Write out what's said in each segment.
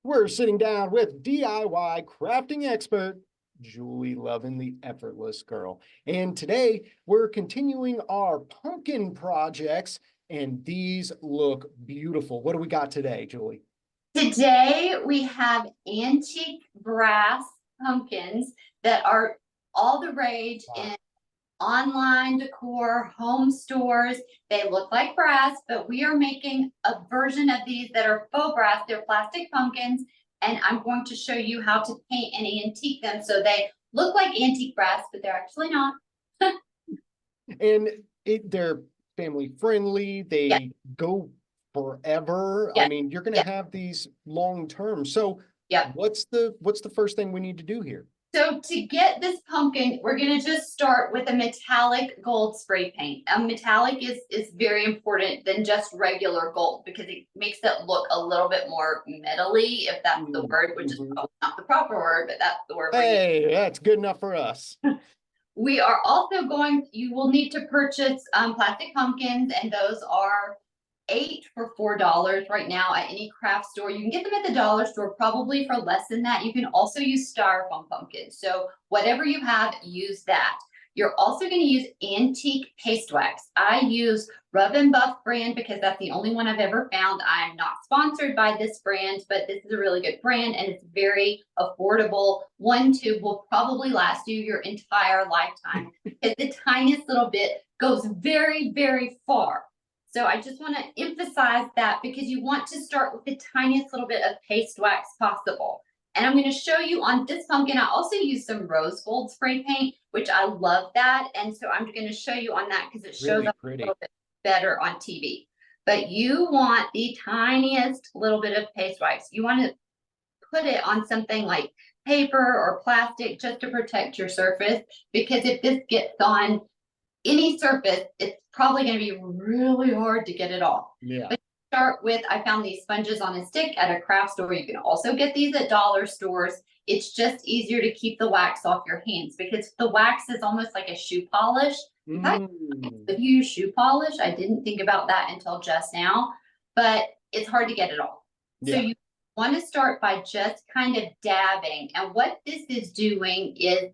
We're sitting down with DIY crafting expert Julie Lovin, the effortless girl. And today we're continuing our pumpkin projects, and these look beautiful. What do we got today, Julie? Today we have antique brass pumpkins that are all the rage Wow. in online decor, home stores. They look like brass, but we are making a version of these that are faux brass. They're plastic pumpkins, and I'm going to show you how to paint and antique them so they look like antique brass, but they're actually not. And they're family friendly. Yeah, They go forever. I yeah, mean, you're going to yeah, have these long term. So yeah. what's the first thing we need to do here? So to get this pumpkin, we're gonna just start with a metallic gold spray paint. A metallic is very important than just regular gold because it makes it look a little bit more metally, if that's the word, which is Mhm. probably not the proper word, but that's the word we're using. Hey, that's good enough for us. We are also you will need to purchase plastic pumpkins, and those are 8 for $4 right now at any craft store. You can get them at the dollar store probably for less than that. You can also use styrofoam pumpkins. So whatever you have, use that. You're also going to use antique paste wax. I use Rub and Buff brand because that's the only one I've ever found. I'm not sponsored by this brand, but this is a really good brand and it's very affordable. One tube will probably last you your entire lifetime because the tiniest little bit goes very, very far. So I just want to emphasize that because you want to start with the tiniest little bit of paste wax possible. And I'm going to show you on this pumpkin. I also use some rose gold spray paint, which I love that. And so I'm going to show you on that because it shows Really up a pretty. little bit better on TV. But you want the tiniest little bit of paste wax. You want to put it on something like paper or plastic just to protect your surface. Because if this gets on any surface, it's probably going to be really hard to get it off. Yeah. But start with, I found these sponges on a stick at a craft store. You can also get these at dollar stores. It's just easier to keep the wax off your hands because the wax is almost like a shoe polish. Mm. If you use shoe polish, I didn't think about that until just now, but it's hard to get it off. So Yeah. you want to start by just kind of dabbing. And what this is doing is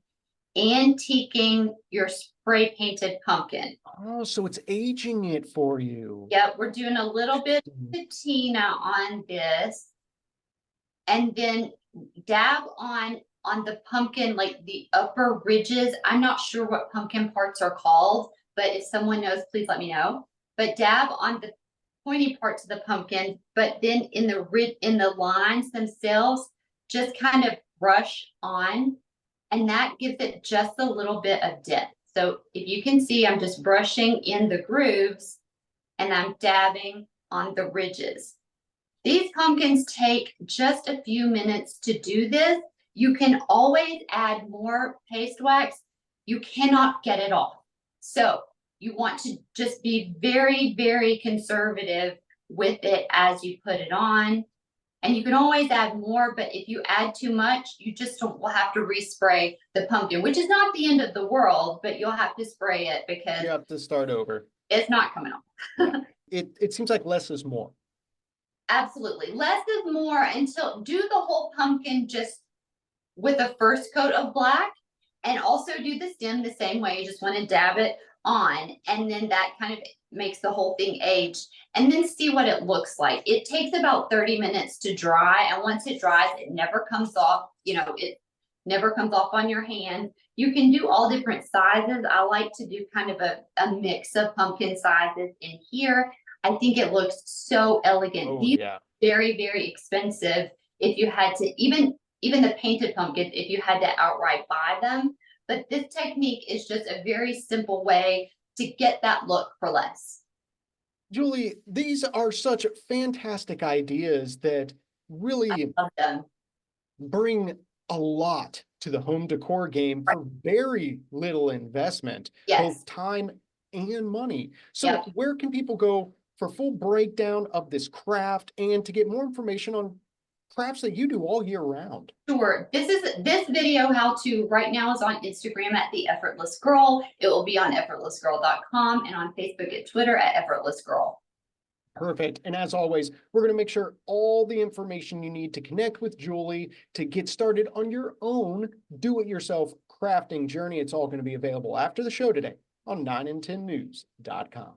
antiquing your spray painted pumpkin. Oh, so it's aging it for you. Yep, we're doing a little bit Interesting. of patina on this, and then dab on the pumpkin, like the upper ridges. I'm not sure what pumpkin parts are called, but if someone knows, please let me know. But dab on the pointy parts of the pumpkin, but then in the lines themselves, just kind of brush on, and that gives it just a little bit of depth. So if you can see, I'm just brushing in the grooves and I'm dabbing on the ridges. These pumpkins take just a few minutes to do this. You can always add more paste wax. You cannot get it off. So you want to just be very, very conservative with it as you put it on. And you can always add more, but if you add too much, you just will have to respray the pumpkin, which is not the end of the world, but you'll have to spray it because You have to start over. it's not coming off. Yeah. It seems like less is more. Absolutely. Less is more until do the whole pumpkin just with a first coat of black and also do the stem the same way. You just want to dab it on and then that kind of makes the whole thing age and then see what it looks like. It takes about 30 minutes to dry and once it dries, it never comes off. It never comes off on your hand. You can do all different sizes. I like to do kind of a mix of pumpkin sizes in here. I think it looks so elegant. Oh These yeah. are very, very expensive if you had to even the painted pumpkins, if you had to outright buy them. But this technique is just a very simple way to get that look for less. Julie, these are such fantastic ideas that really Love them. bring a lot to the home decor game Right. for very little investment, Yes. both time and money. So Yep. where can people go for full breakdown of this craft and to get more information on crafts that you do all year round? Sure. This video how to right now is on Instagram at The Effortless Girl. It will be on effortlessgirl.com and on Facebook and Twitter at Effortless Girl. Perfect. And as always, we're going to make sure all the information you need to connect with Julie to get started on your own do-it-yourself crafting journey. It's all going to be available after the show today on 9and10news.com.